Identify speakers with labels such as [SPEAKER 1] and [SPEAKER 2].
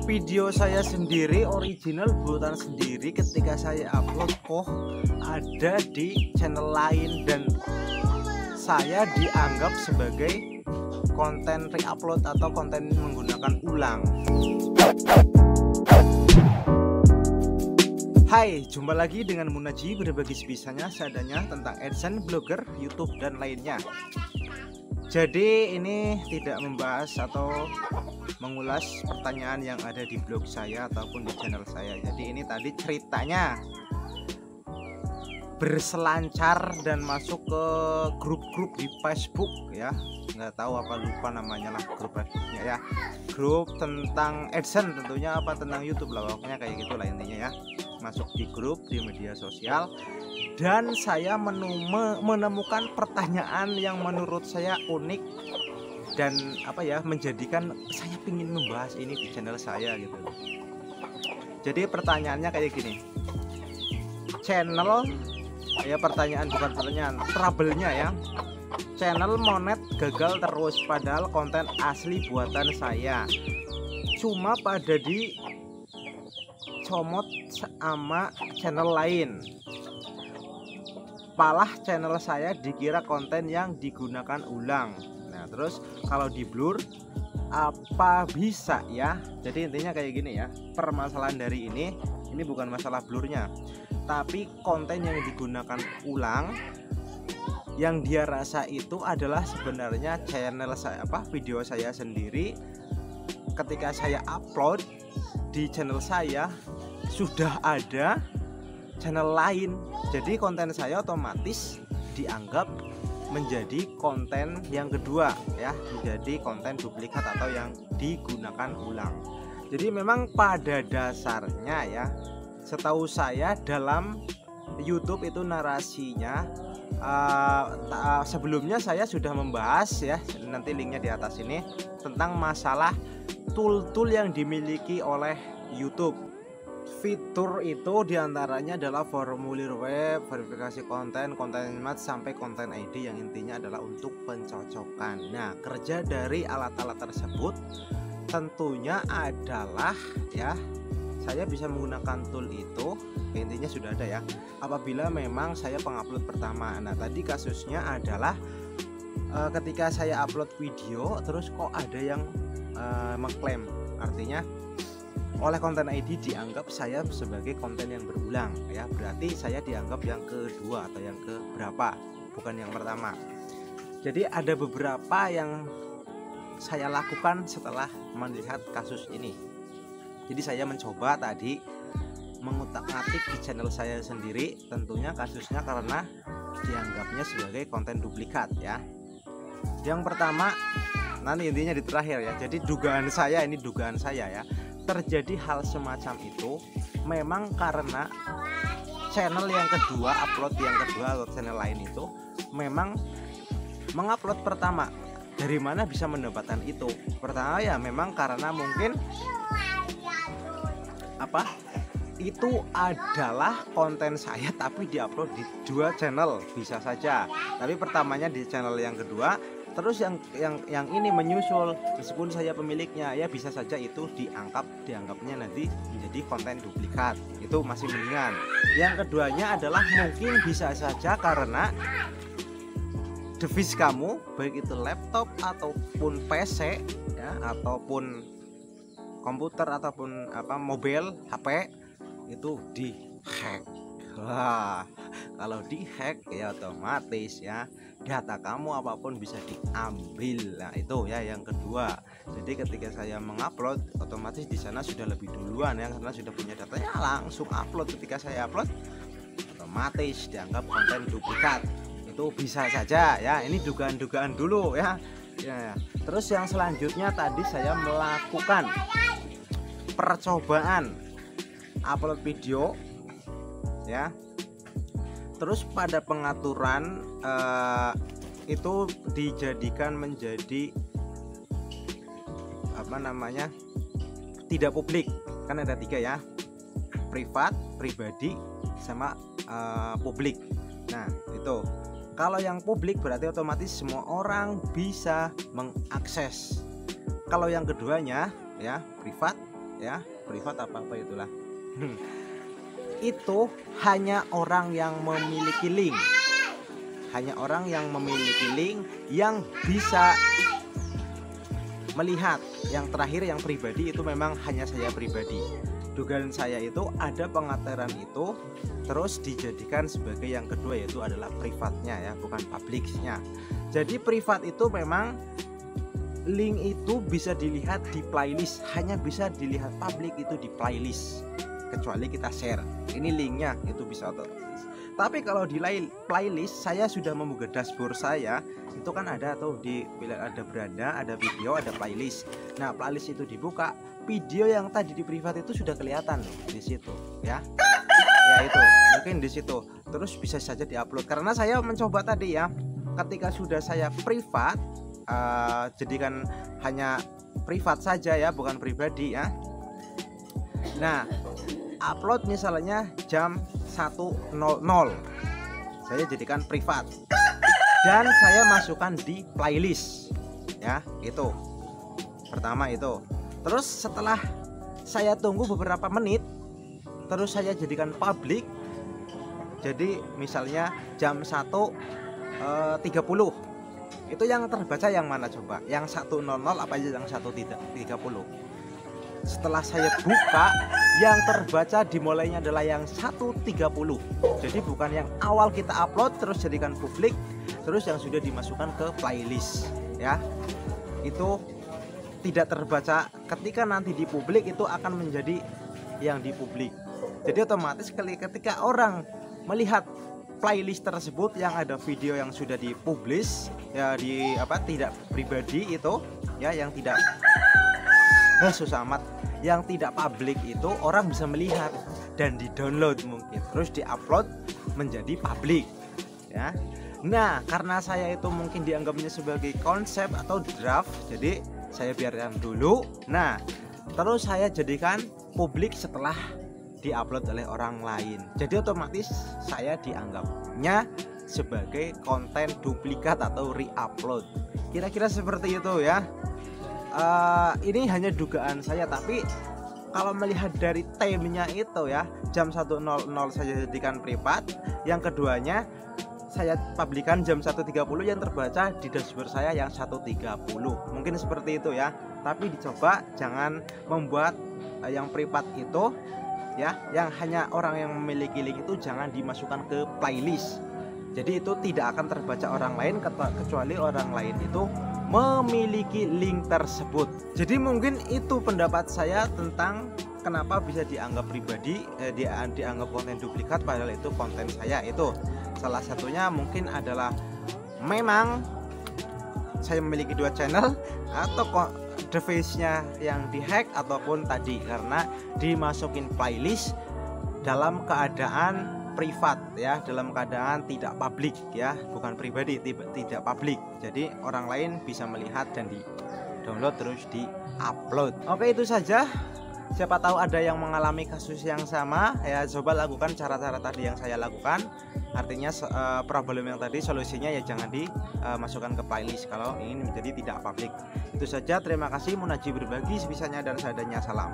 [SPEAKER 1] video saya sendiri, original buatan sendiri, ketika saya upload kok ada di channel lain dan saya dianggap sebagai konten re-upload atau konten menggunakan ulang. Hai, jumpa lagi dengan Munaji, berbagi sebisanya seadanya tentang AdSense, blogger, YouTube dan lainnya. Jadi ini tidak membahas atau mengulas pertanyaan yang ada di blog saya ataupun di channel saya. Jadi ini tadi ceritanya berselancar dan masuk ke grup-grup di Facebook ya, nggak tahu apa, lupa namanya lah grup Facebooknya ya, grup tentang AdSense tentunya, apa tentang YouTube lah, pokoknya kayak gitulah intinya ya. Masuk di grup di media sosial dan saya menemukan pertanyaan yang menurut saya unik dan apa ya, menjadikan saya ingin membahas ini di channel saya gitu. Jadi pertanyaannya kayak gini, channel ya, pertanyaan bukan pertanyaan, trouble-nya ya, channel monet gagal terus padahal konten asli buatan saya, cuma pada di comot sama channel lain, malah channel saya dikira konten yang digunakan ulang. Nah terus kalau di blur apa bisa ya? Jadi intinya kayak gini ya, permasalahan dari ini bukan masalah blurnya, tapi konten yang digunakan ulang yang dia rasa itu adalah sebenarnya channel saya, video saya sendiri. Ketika saya upload di channel saya sudah ada channel lain, jadi konten saya otomatis dianggap menjadi konten yang kedua ya, menjadi konten duplikat atau yang digunakan ulang. Jadi memang pada dasarnya ya, setahu saya dalam YouTube itu narasinya sebelumnya saya sudah membahas ya, nanti linknya di atas ini, tentang masalah tool-tool yang dimiliki oleh YouTube. Fitur itu diantaranya adalah formulir web, verifikasi konten, konten image, sampai konten ID yang intinya adalah untuk pencocokan. Nah kerja dari alat-alat tersebut tentunya adalah ya, saya bisa menggunakan tool itu, intinya sudah ada ya, apabila memang saya pengupload pertama. Nah tadi kasusnya adalah ketika saya upload video terus kok ada yang mengklaim, artinya oleh konten ID dianggap saya sebagai konten yang berulang ya, berarti saya dianggap yang kedua atau yang keberapa, bukan yang pertama. Jadi ada beberapa yang saya lakukan setelah melihat kasus ini. Jadi saya mencoba tadi mengutak-atik di channel saya sendiri, tentunya kasusnya karena dianggapnya sebagai konten duplikat ya. Yang pertama, nanti intinya di terakhir ya. Jadi dugaan saya ya, terjadi hal semacam itu memang karena channel yang kedua, upload yang kedua atau channel lain itu memang mengupload pertama. Dari mana bisa mendapatkan itu? Pertama ya memang karena mungkin itu adalah konten saya tapi diupload di dua channel, bisa saja. Tapi pertamanya di channel yang kedua, terus yang ini menyusul, meskipun saya pemiliknya ya, bisa saja itu dianggapnya nanti menjadi konten duplikat, itu masih mendingan. Yang keduanya adalah mungkin bisa saja karena device kamu, baik itu laptop ataupun PC ya, ataupun komputer ataupun mobil, HP, itu dihack. Wah, kalau dihack ya otomatis ya data kamu apapun bisa diambil. Nah itu ya yang kedua. Jadi ketika saya mengupload, otomatis di sana sudah lebih duluan ya, karena sudah punya datanya, langsung upload. Ketika saya upload, otomatis dianggap konten duplikat. Itu bisa saja ya. Ini dugaan-dugaan dulu ya. Ya. Terus yang selanjutnya tadi saya melakukan percobaan upload video ya. Terus pada pengaturan itu dijadikan menjadi tidak publik, kan ada 3 ya, privat, pribadi, sama publik. Nah itu kalau yang publik berarti otomatis semua orang bisa mengakses. Kalau yang keduanya ya privat, ya, privat apa itulah. Itu hanya orang yang memiliki link. Hanya orang yang memiliki link yang bisa melihat. Yang terakhir yang pribadi itu memang hanya saya pribadi. Dugaan saya itu ada pengateran itu terus dijadikan sebagai yang kedua, yaitu adalah privatnya ya, bukan publiknya. Jadi privat itu memang link itu bisa dilihat di playlist, hanya bisa dilihat publik itu di playlist kecuali kita share. Ini linknya itu bisa otomatis. Tapi kalau di playlist saya sudah membuka dashboard saya, itu kan ada tuh di ada beranda, ada video, ada playlist. Nah, playlist itu dibuka, video yang tadi di privat itu sudah kelihatan di situ ya. Ya itu, mungkin di situ. Terus bisa saja diupload karena saya mencoba tadi ya. Ketika sudah saya privat, jadikan hanya privat saja ya, bukan pribadi ya. Nah, upload misalnya jam 1.00, saya jadikan privat dan saya masukkan di playlist ya. Itu pertama itu. Terus setelah saya tunggu beberapa menit, terus saya jadikan publik. Jadi misalnya jam 1.30, itu yang terbaca yang mana coba? Yang 1.00 apa aja yang 1.30? Setelah saya buka, yang terbaca dimulainya adalah yang 1.30. Jadi bukan yang awal kita upload terus jadikan publik, terus yang sudah dimasukkan ke playlist ya. Itu tidak terbaca. Ketika nanti di publik itu akan menjadi yang di publik. Jadi otomatis ketika orang melihat playlist tersebut yang ada video yang sudah dipublish ya, di tidak pribadi itu ya, yang tidak susah amat, yang tidak publik itu orang bisa melihat dan di-download mungkin terus di-upload menjadi publik ya. Nah, karena saya itu mungkin dianggapnya sebagai konsep atau draft, jadi saya biarkan dulu. Nah, terus saya jadikan publik setelah diupload oleh orang lain. Jadi otomatis saya dianggapnya sebagai konten duplikat atau re-upload. Kira-kira seperti itu ya. Ini hanya dugaan saya, tapi kalau melihat dari timenya itu ya, jam 1.00 saya jadikan privat, yang keduanya saya publikan jam 1.30, yang terbaca di dashboard saya yang 1.30. Mungkin seperti itu ya, tapi dicoba jangan membuat yang privat itu ya, yang hanya orang yang memiliki link itu jangan dimasukkan ke playlist. Jadi itu tidak akan terbaca orang lain kecuali orang lain itu memiliki link tersebut. Jadi mungkin itu pendapat saya tentang kenapa bisa dianggap pribadi, dianggap konten duplikat padahal itu konten saya. Itu salah satunya mungkin adalah memang saya memiliki 2 channel, atau device-nya yang dihack, ataupun tadi karena dimasukin playlist dalam keadaan privat ya, dalam keadaan tidak publik ya, bukan pribadi, tidak publik. Jadi orang lain bisa melihat dan di download terus di upload. Oke, itu saja. Siapa tahu ada yang mengalami kasus yang sama ya, coba lakukan cara-cara tadi yang saya lakukan. Artinya problem yang tadi solusinya ya jangan dimasukkan ke playlist kalau ingin menjadi tidak publik. Itu saja, terima kasih. Munaji berbagi sebisanya dan seadanya. Salam.